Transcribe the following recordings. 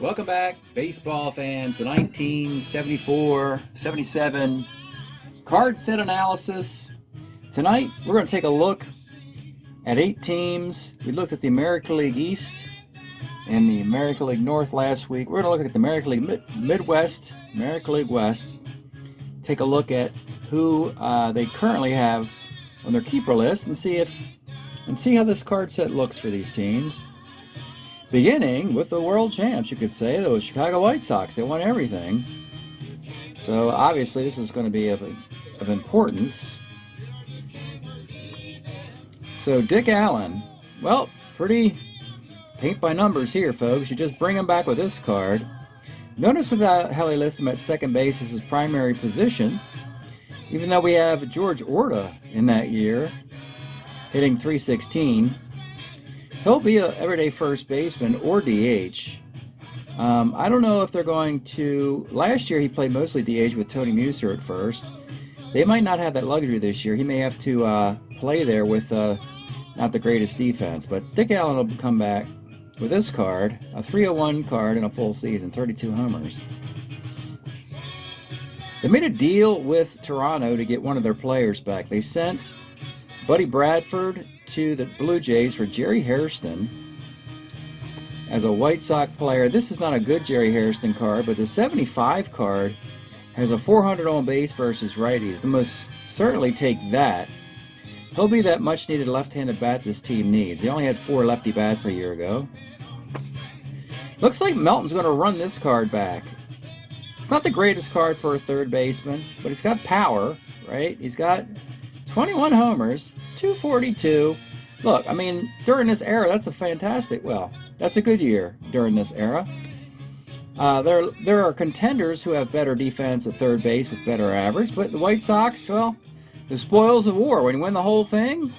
Welcome back, baseball fans. The 1974-77 card set analysis. Tonight, we're going to take a look at 8 teams. We looked at the American League East and the American League North last week. We're going to look at the American League Midwest, American League West. Take a look at who they currently have on their keeper list and see how this card set looks for these teams. Beginning with the world champs, you could say, those Chicago White Sox. They won everything. So obviously this is going to be of importance. So Dick Allen, well, pretty paint by numbers here, folks. You just bring him back with this card. Notice that how they list him at second base as his primary position. Even though we have George Orta in that year, hitting .316. He'll be an everyday first baseman or DH. I don't know if they're going to... Last year he played mostly DH with Tony Muser at first. They might not have that luxury this year. He may have to play there with not the greatest defense. But Dick Allen will come back with this card, a .301 card in a full season, 32 homers. They made a deal with Toronto to get one of their players back. They sent Buddy Bradford to the Blue Jays for Jerry Hairston as a White Sox player. This is not a good Jerry Hairston card, but the 75 card has a 400 on base versus righties. They must certainly take that. He'll be that much needed left-handed bat this team needs. He only had 4 lefty bats a year ago. Looks like Melton's going to run this card back. It's not the greatest card for a third baseman, but it's got power, right? He's got 21 homers, 242. Look, I mean, during this era, that's a fantastic, that's a good year during this era. There are contenders who have better defense at third base with better average, but the White Sox, well, the spoils of war. When you win the whole thing,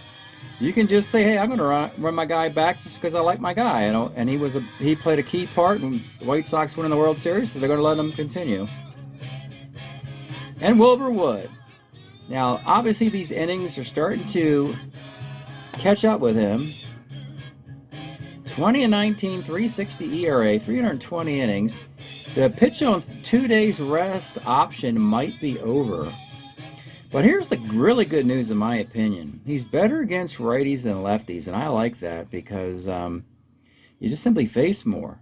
you can just say, hey, I'm going to run my guy back just because I like my guy. And he played a key part in the White Sox winning the World Series, so they're going to let him continue. And Wilbur Wood. Now, obviously, these innings are starting to catch up with him. 20-19, 3.60 ERA, 320 innings. The pitch on 2 days rest option might be over. But here's the really good news, in my opinion. He's better against righties than lefties, and I like that because you just simply face more.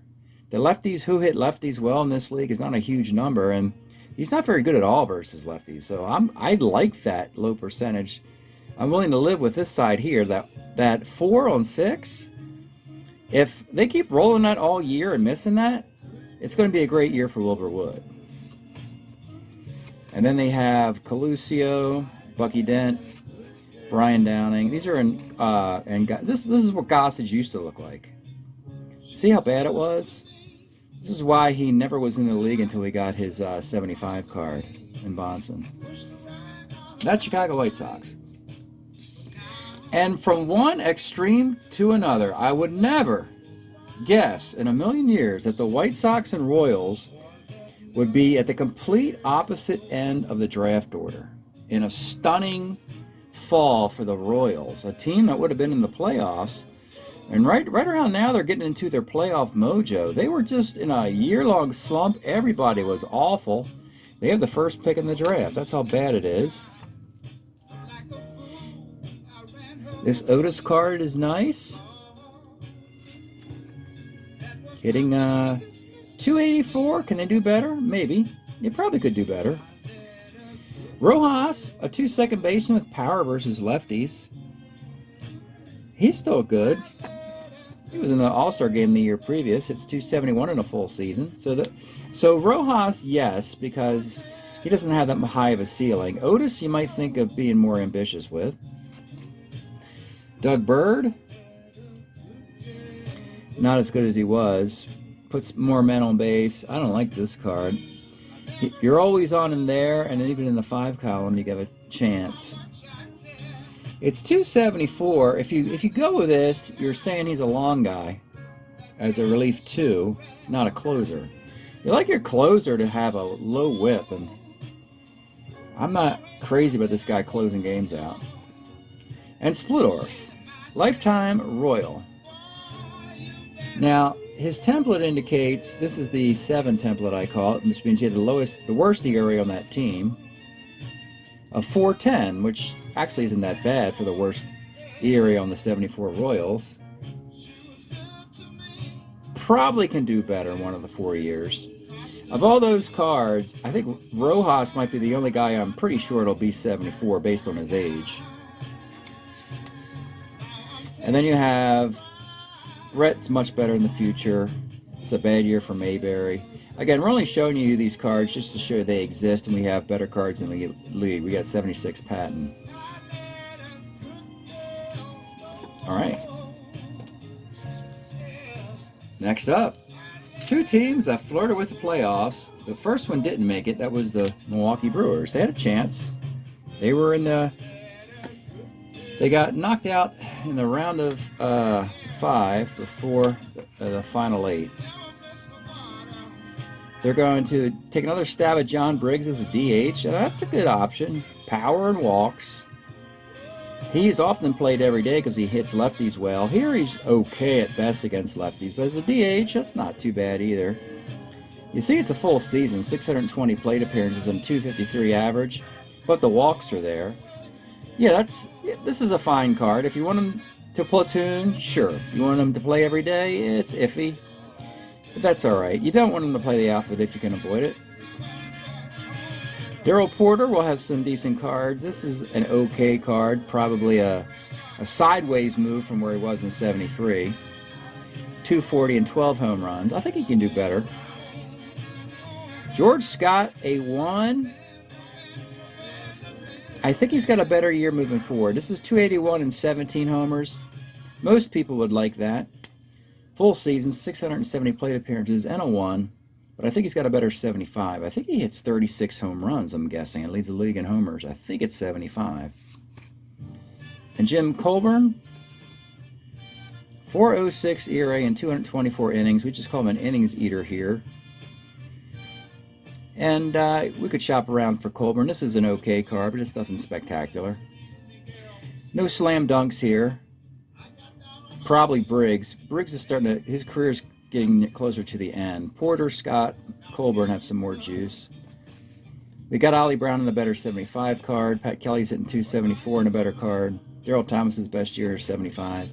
The lefties who hit lefties well in this league is not a huge number, and he's not very good at all versus lefties. So I like that low percentage. I'm willing to live with this side here. That 4 on 6. If they keep rolling that all year and missing that, it's going to be a great year for Wilbur Wood. And then they have Coluccio, Bucky Dent, Brian Downing. These are this is what Gossage used to look like. See how bad it was? This is why he never was in the league until he got his 75 card in Bonson. That's Chicago White Sox. And from one extreme to another, I would never guess in a million years that the White Sox and Royals would be at the complete opposite end of the draft order. In a stunning fall for the Royals, a team that would have been in the playoffs. And right around now, they're getting into their playoff mojo. They were just in a year-long slump. Everybody was awful. They have the first pick in the draft. That's how bad it is. This Otis card is nice. Hitting 284. Can they do better? Maybe. They probably could do better. Rojas, a 2 second baseman with power versus lefties. He's still good. He was in the All-Star game the year previous. It's 271 in a full season. So Rojas, yes, because he doesn't have that high of a ceiling. Otis, you might think of being more ambitious with. Doug Bird, not as good as he was. Puts more men on base. I don't like this card. You're always on in there, and even in the 5 column, you get a chance. It's 274. If you go with this, you're saying he's a long guy as a relief 2, not a closer. You like your closer to have a low whip, and I'm not crazy about this guy closing games out. And Splittorff, lifetime Royal. Now, his template indicates, this is the 7 template I call it, which means he had the worst ERA on that team, of 4.10, which actually isn't that bad for the worst ERA on the 74 Royals. Probably can do better in one of the 4 years. Of all those cards, I think Rojas might be the only guy I'm pretty sure it'll be 74 based on his age. And then you have Rhett's much better in the future. It's a bad year for Mayberry. Again, we're only showing you these cards just to show they exist, and we have better cards in the league. We got 76 Patton. All right. Next up, 2 teams that flirted with the playoffs. The first one didn't make it. That was the Milwaukee Brewers. They had a chance. They were in the... They got knocked out in the round of 5 before the final 8. They're going to take another stab at John Briggs as a DH. That's a good option. Power and walks. He's often played every day because he hits lefties well. Here he's okay at best against lefties, but as a DH, that's not too bad either. You see, it's a full season, 620 plate appearances and 253 average, but the walks are there. Yeah, this is a fine card. If you want him to platoon, sure. You want him to play every day, it's iffy. But that's all right. You don't want him to play the outfield if you can avoid it. Darryl Porter will have some decent cards. This is an okay card, probably a sideways move from where he was in 73. 240 and 12 home runs. I think he can do better. George Scott, a 1. I think he's got a better year moving forward. This is 281 and 17 homers. Most people would like that. Full season, 670 plate appearances and a 1. But I think he's got a better 75. I think he hits 36 home runs, I'm guessing. It leads the league in homers. I think it's 75. And Jim Colburn, 4.06 ERA in 224 innings. We just call him an innings eater here. And we could shop around for Colburn. This is an okay card, but it's nothing spectacular. No slam dunks here. Probably Briggs. Briggs is starting to, his career's getting closer to the end. Porter, Scott, Colburn have some more juice. We got Ollie Brown in a better 75 card. Pat Kelly's hitting 274 in a better card. Darryl Thomas's best year is 75.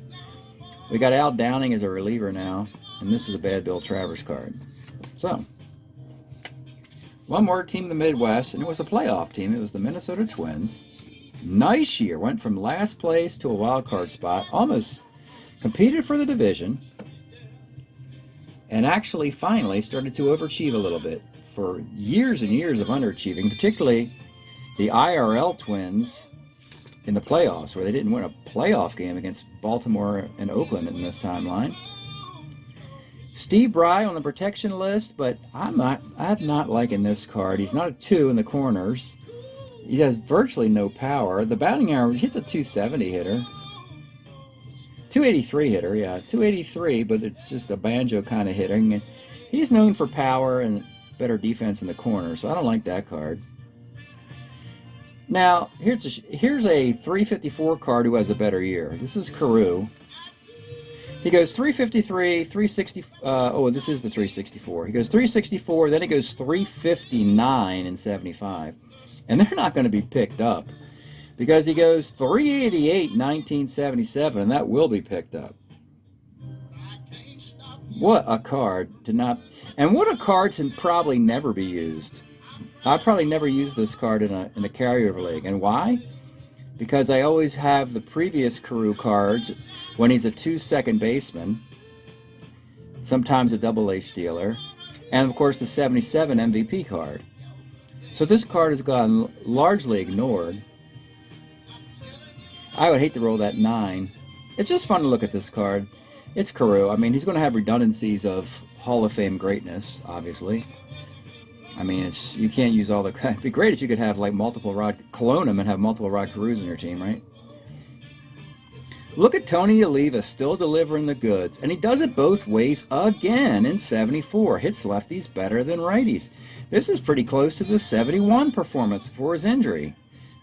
We got Al Downing as a reliever now, and this is a bad Bill Travers card. So, one more team in the Midwest, and it was a playoff team. It was the Minnesota Twins. Nice year. Went from last place to a wild card spot. Almost competed for the division. And actually, finally, started to overachieve a little bit. For years and years of underachieving, particularly the IRL Twins in the playoffs, where they didn't win a playoff game against Baltimore and Oakland in this timeline. Steve Bry on the protection list, but I'm not liking this card. He's not a 2 in the corners. He has virtually no power. The batting average, hits a 270 hitter. 283 hitter, yeah, 283, but it's just a banjo kind of hitting. And he's known for power and better defense in the corner, so I don't like that card. Now, here's a 354 card who has a better year. This is Carew. He goes 353, 360. Oh, this is the 364. He goes 364, then he goes 359 and 75, and they're not going to be picked up. Because he goes 388 in 1977, and that will be picked up. What a card to not... And what a card to probably never be used. I probably never used this card in a carryover league. And why? Because I always have the previous Carew cards when he's a 2 second baseman. Sometimes a double-A stealer. And, of course, the 77 MVP card. So this card has gone largely ignored. I would hate to roll that 9. It's just fun to look at this card. It's Carew. I mean, he's going to have redundancies of Hall of Fame greatness, obviously. I mean, you can't use all the... It'd be great if you could have, like, clone him and have multiple Rod Carews in your team, right? Look at Tony Oliva still delivering the goods. And he does it both ways again in 74. Hits lefties better than righties. This is pretty close to the 71 performance before his injury.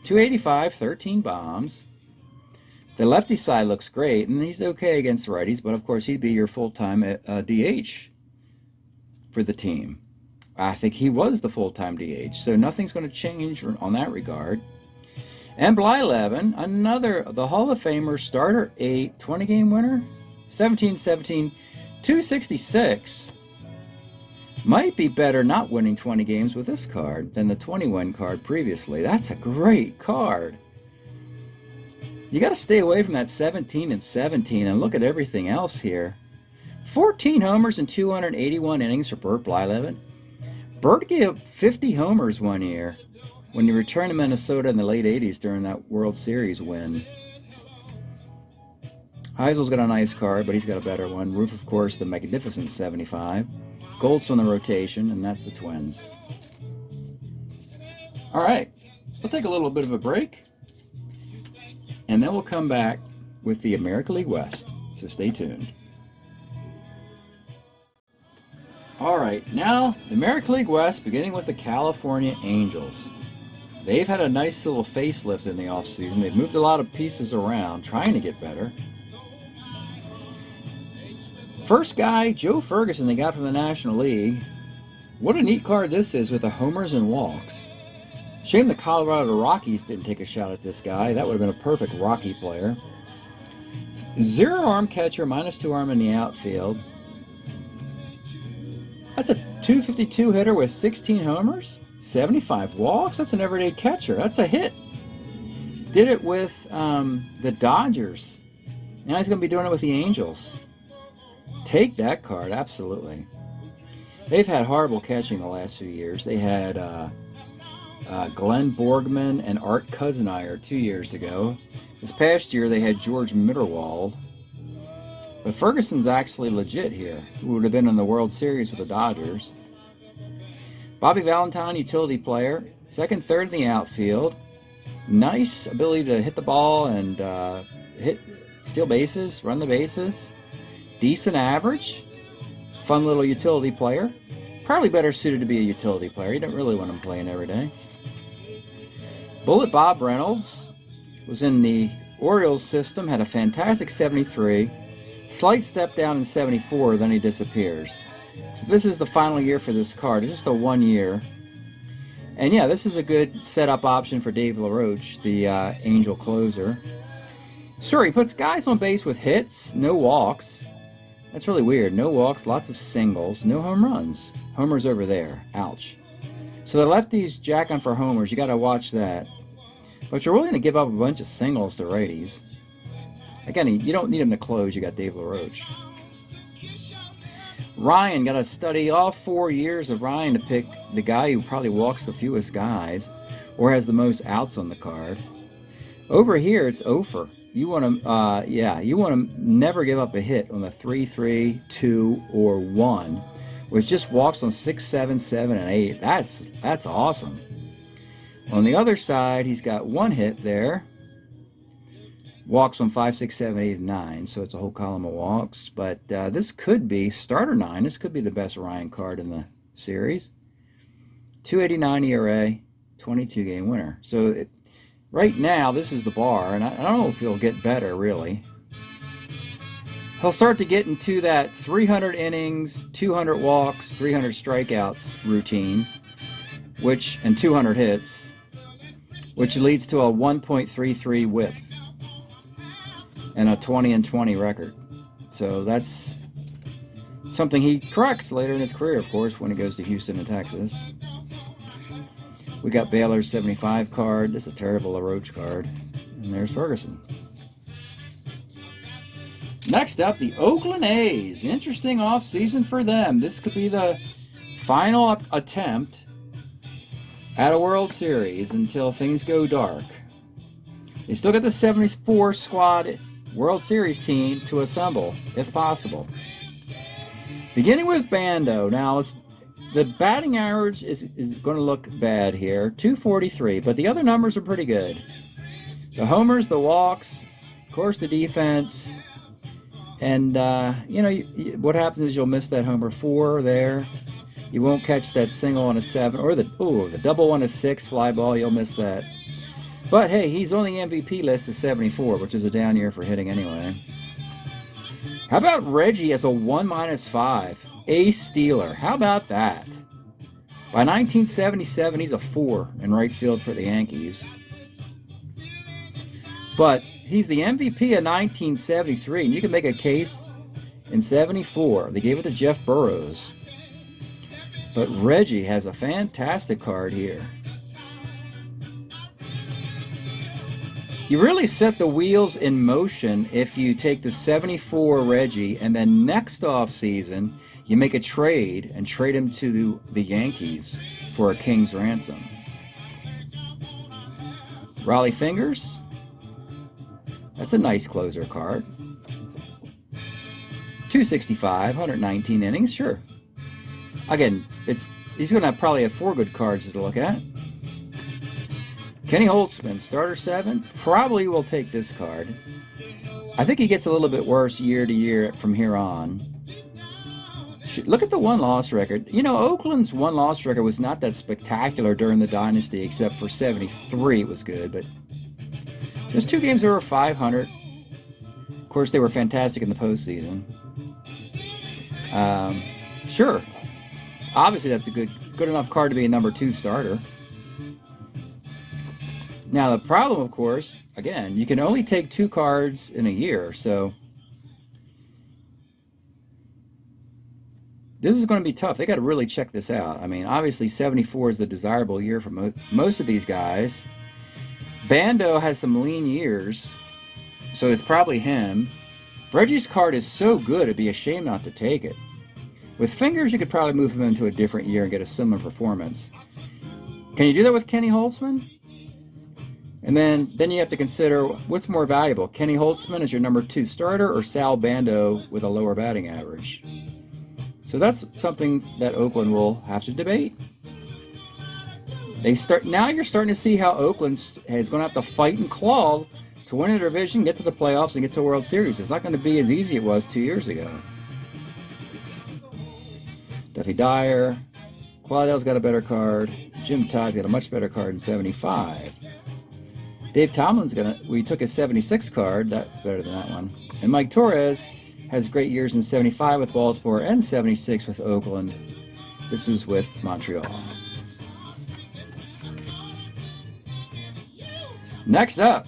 285, 13 bombs. The lefty side looks great, and he's okay against righties, but of course he'd be your full-time DH for the team. I think he was the full-time DH, so nothing's going to change on that regard. And Blyleven, the Hall of Famer, starter 8, 20-game winner, 17-17, 266. Might be better not winning 20 games with this card than the 21 card previously. That's a great card. You got to stay away from that 17 and 17 and look at everything else here. 14 homers and 281 innings for Bert Blyleven. Bert gave up 50 homers one year when he returned to Minnesota in the late 80s during that World Series win. Heisel's got a nice card, but he's got a better one. Roof, of course, the magnificent 75. Goltz on the rotation, and that's the Twins. All right, we'll take a little bit of a break, and then we'll come back with the American League West, so stay tuned. All right, now the American League West, beginning with the California Angels. They've had a nice little facelift in the offseason. They've moved a lot of pieces around, trying to get better. First guy, Joe Ferguson, they got from the National League. What a neat card this is with the homers and walks. Shame the Colorado Rockies didn't take a shot at this guy. That would have been a perfect Rocky player. 0 arm catcher, -2 arm in the outfield. That's a 252 hitter with 16 homers, 75 walks. That's an everyday catcher. That's a hit. Did it with the Dodgers. Now he's going to be doing it with the Angels. Take that card, absolutely. They've had horrible catching the last few years. They had Glenn Borgman and Art Cousineyer 2 years ago. This past year they had George Mitterwald. But Ferguson's actually legit here. He would have been in the World Series with the Dodgers. Bobby Valentine, utility player. Second, third in the outfield. Nice ability to hit the ball and steal bases, run the bases. Decent average. Fun little utility player. Probably better suited to be a utility player. You don't really want him playing every day. Bullet Bob Reynolds was in the Orioles system, had a fantastic 73. Slight step down in 74, then he disappears. So this is the final year for this card. It's just a 1 year. And yeah, this is a good setup option for Dave LaRoche, the Angel closer. Sure, he puts guys on base with hits, no walks. That's really weird. No walks, lots of singles, no home runs. Homers over there. Ouch. So the lefties jacking for homers. You got to watch that. But you're willing to give up a bunch of singles to righties. Again, you don't need him to close. You got Dave LaRoche. Ryan, got to study all 4 years of Ryan to pick the guy who probably walks the fewest guys or has the most outs on the card. Over here, it's Ofer. You want to, you want to never give up a hit on the 3, 3, 2, or 1, which just walks on 6, 7, 7, and 8. That's awesome. On the other side, he's got 1 hit there. Walks on 5, 6, 7, 8, and 9, so it's a whole column of walks. But this could be starter 9. This could be the best Ryan card in the series. 2.89 ERA, 22-game winner. So right now, this is the bar, and I don't know if he'll get better, really. He'll start to get into that 300 innings, 200 walks, 300 strikeouts routine, and 200 hits, which leads to a 1.33 whip and a 20-20 record. So that's something he corrects later in his career, of course, when he goes to Houston and Texas. We got Baylor's 75 card. This is a terrible LaRoche card. And there's Ferguson. Next up, the Oakland A's. Interesting offseason for them. This could be the final attempt at a World Series until things go dark. They still got the 74 squad World Series team to assemble, if possible. Beginning with Bando. Now, the batting average is going to look bad here, 243, but the other numbers are pretty good. The homers, the walks, of course the defense, and what happens is you'll miss that homer 4 there. You won't catch that single on a 7, or the double on a 6 fly ball, you'll miss that. But hey, he's on the MVP list of 74, which is a down year for hitting anyway. How about Reggie as a 1-5 ace stealer? How about that? By 1977, he's a 4 in right field for the Yankees. But he's the MVP of 1973, and you can make a case in 74. They gave it to Jeff Burroughs. But Reggie has a fantastic card here. You really set the wheels in motion if you take the 74 Reggie and then next off season you make a trade and trade him to the Yankees for a king's ransom. Raleigh Fingers. That's a nice closer card. 265, 119 innings, sure. Again, he's going to probably have 4 good cards to look at. Kenny Holtzman, starter 7, probably will take this card. I think he gets a little bit worse year to year from here on. Look at the 1-loss record. You know, Oakland's 1-loss record was not that spectacular during the dynasty, except for 73 it was good, but just 2 games over 500. Of course, they were fantastic in the postseason. Sure. Obviously, that's a good enough card to be a number 2 starter. Now, the problem, of course, again, you can only take 2 cards in a year, so this is going to be tough. They got to really check this out. I mean, obviously, 74 is the desirable year for most of these guys. Bando has some lean years, so it's probably him. Reggie's card is so good, it'd be a shame not to take it. With Fingers, you could probably move him into a different year and get a similar performance. Can you do that with Kenny Holtzman? And then you have to consider what's more valuable, Kenny Holtzman as your number 2 starter or Sal Bando with a lower batting average. So that's something that Oakland will have to debate. Now you're starting to see how Oakland is going to have to fight and claw to win a division, get to the playoffs, and get to a World Series. It's not going to be as easy as it was 2 years ago. Duffy Dyer, Claudell's got a better card. Jim Todd's got a much better card in 75. Dave Tomlin's we took his 76 card, that's better than that one. And Mike Torres has great years in 75 with Baltimore and 76 with Oakland. This is with Montreal. Next up,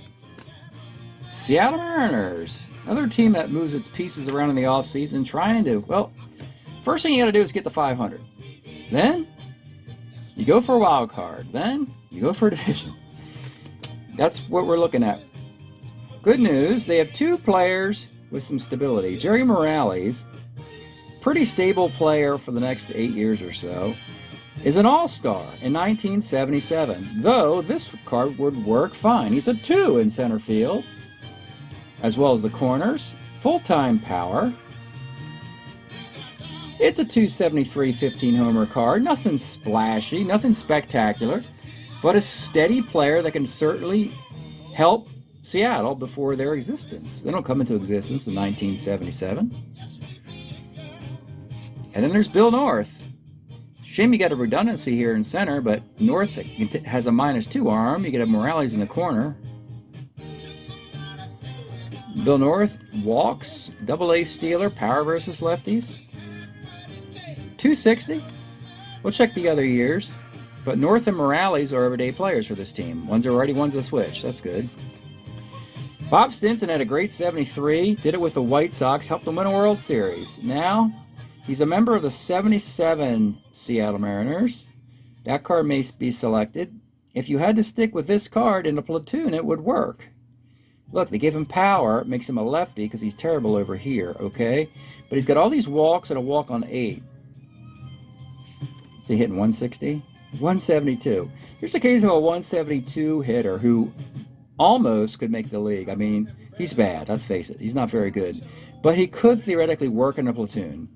Seattle Mariners. Another team that moves its pieces around in the offseason trying to, well, first thing you got to do is get to 500. Then you go for a wild card. Then you go for a division. That's what we're looking at. Good news, they have 2 players with some stability. Jerry Morales, pretty stable player for the next 8 years or so, is an all-star in 1977, though this card would work fine. He's a 2 in center field, as well as the corners, full-time power. It's a 273 15-homer card, nothing splashy, nothing spectacular, but a steady player that can certainly help Seattle before their existence. They don't come into existence in 1977. And then there's Bill North. Shame you got a redundancy here in center, but North has a -2 arm. You get a Morales in the corner. Bill North walks, AA stealer, power versus lefties. 260. We'll check the other years. But North and Morales are everyday players for this team. One's a righty, one's a switch. That's good. Bob Stinson had a great 73. Did it with the White Sox. Helped them win a World Series. Now, he's a member of the 77 Seattle Mariners. That card may be selected. If you had to stick with this card in a platoon, it would work. Look, they give him power. It makes him a lefty because he's terrible over here, okay? But he's got all these walks and a walk on 8. Is he hitting 160? 172. Here's a case of a 172 hitter who almost could make the league. I mean, he's bad, let's face it. He's not very good. But he could theoretically work in a platoon.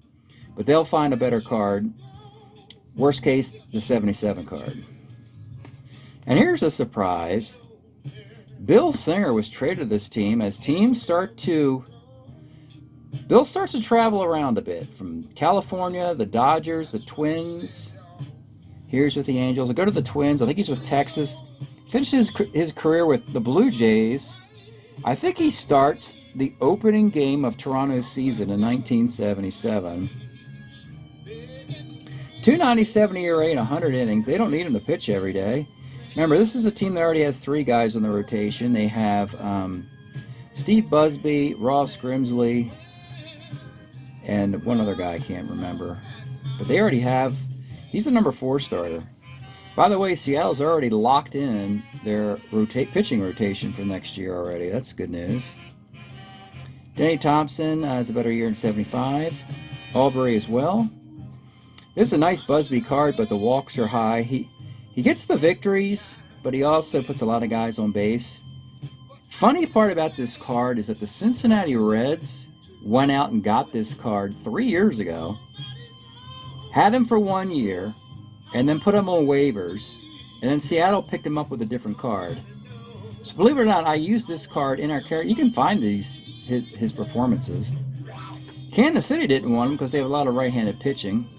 But they'll find a better card. Worst case, the 77 card. And here's a surprise. Bill Singer was traded to this team as teams Bill starts to travel around a bit. From California, the Dodgers, the Twins. Here's with the Angels. I go to the Twins. I think he's with Texas. Finishes his career with the Blue Jays. I think he starts the opening game of Toronto's season in 1977. 297 ERA and 100 innings. They don't need him to pitch every day. Remember, this is a team that already has 3 guys on the rotation. They have Steve Busby, Ross Grimsley, and one other guy I can't remember. But they already have, he's the number 4 starter. By the way, Seattle's already locked in their pitching rotation for next year already. That's good news. Denny Thompson has a better year in 75. Albury as well. This is a nice Busby card, but the walks are high. He gets the victories, but he also puts a lot of guys on base. Funny part about this card is that the Cincinnati Reds went out and got this card 3 years ago, had him for 1 year, and then put him on waivers, and then Seattle picked him up with a different card. So believe it or not, I used this card in our character. You can find his performances. Kansas City didn't want him because they have a lot of right-handed pitching.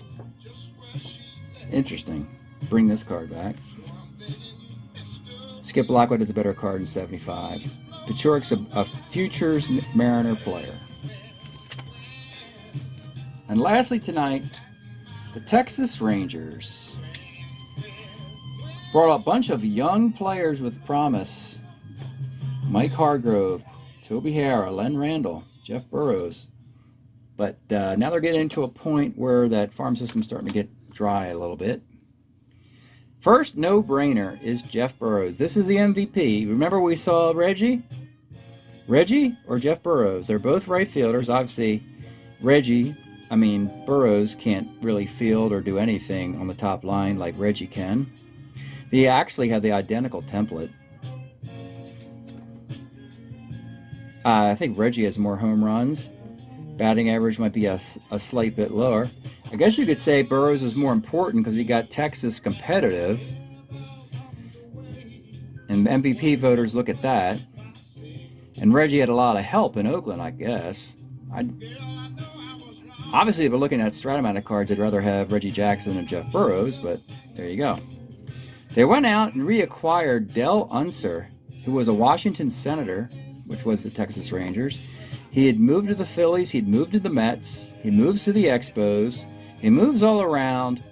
Interesting. Bring this card back. Skip Lockwood is a better card in 75. Pachorik's a Futures Mariner player. And lastly tonight, the Texas Rangers brought a bunch of young players with promise. Mike Hargrove, Toby Harrah, Len Randall, Jeff Burroughs. But now they're getting into a point where that farm system's starting to get dry a little bit. First no-brainer is Jeff Burroughs. This is the MVP. Remember we saw Reggie? Reggie or Jeff Burroughs? They're both right fielders. Obviously, Burroughs can't really field or do anything on the top line like Reggie can. They actually have the identical template. I think Reggie has more home runs. Batting average might be a slight bit lower. I guess you could say Burroughs is more important because he got Texas competitive. And MVP voters look at that. And Reggie had a lot of help in Oakland, I guess. Obviously, if we're looking at Strat-O-Matic cards, I'd rather have Reggie Jackson and Jeff Burroughs, but there you go. They went out and reacquired Del Unser, who was a Washington Senator, which was the Texas Rangers. He had moved to the Phillies, he'd moved to the Mets, he moves to the Expos, he moves all around.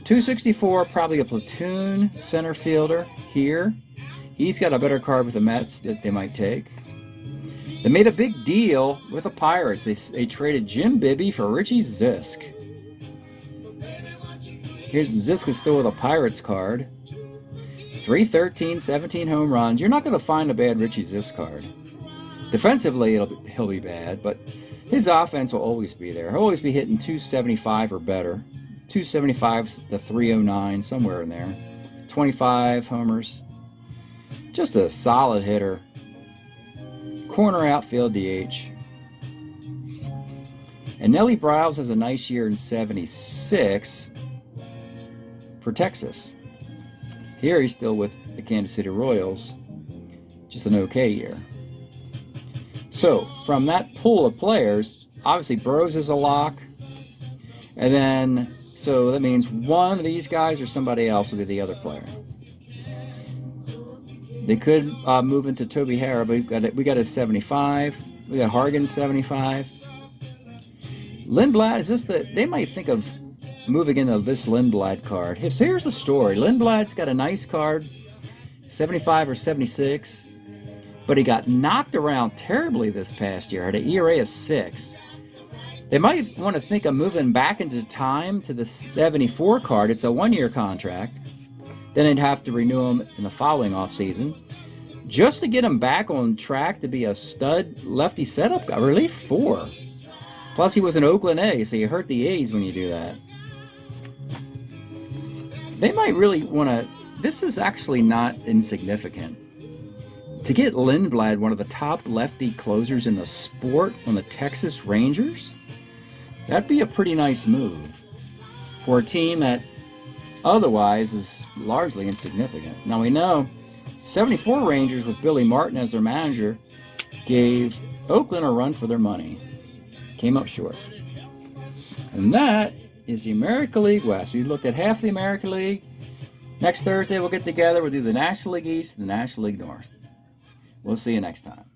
264, probably a platoon center fielder here. He's got a better card with the Mets that they might take. They made a big deal with the Pirates. They traded Jim Bibby for Richie Zisk. Here's Zisk is still with a Pirates card. 313, 17 home runs. You're not going to find a bad Richie Zisk card. Defensively, he'll be bad, but his offense will always be there. He'll always be hitting 275 or better. 275 to 309, somewhere in there. 25 homers. Just a solid hitter. Corner outfield DH. And Nellie Briles has a nice year in 76 for Texas. Here he's still with the Kansas City Royals. Just an okay year. So, from that pool of players, obviously Burroughs is a lock. And then, so that means one of these guys or somebody else will be the other player. They could move into Toby Harrah, but we got a 75. We got Hargan 75. Lindblad, is this they might think of moving into this Lindblad card. So here's the story. Lindblad's got a nice card, 75 or 76, but he got knocked around terribly this past year, had an ERA of 6. They might want to think of moving back into time to the 74 card. It's a 1-year contract. Then they'd have to renew him in the following offseason. Just to get him back on track to be a stud lefty setup guy. Relief 4. Plus he was an Oakland A, so you hurt the A's when you do that. They might really want to... This is actually not insignificant. To get Lindblad, one of the top lefty closers in the sport, on the Texas Rangers, that'd be a pretty nice move for a team that otherwise is largely insignificant. Now we know 74 Rangers with Billy Martin as their manager gave Oakland a run for their money. Came up short. And that is the American League West. We looked at half the American League. Next Thursday, we'll get together. We'll do the National League East and the National League North. We'll see you next time.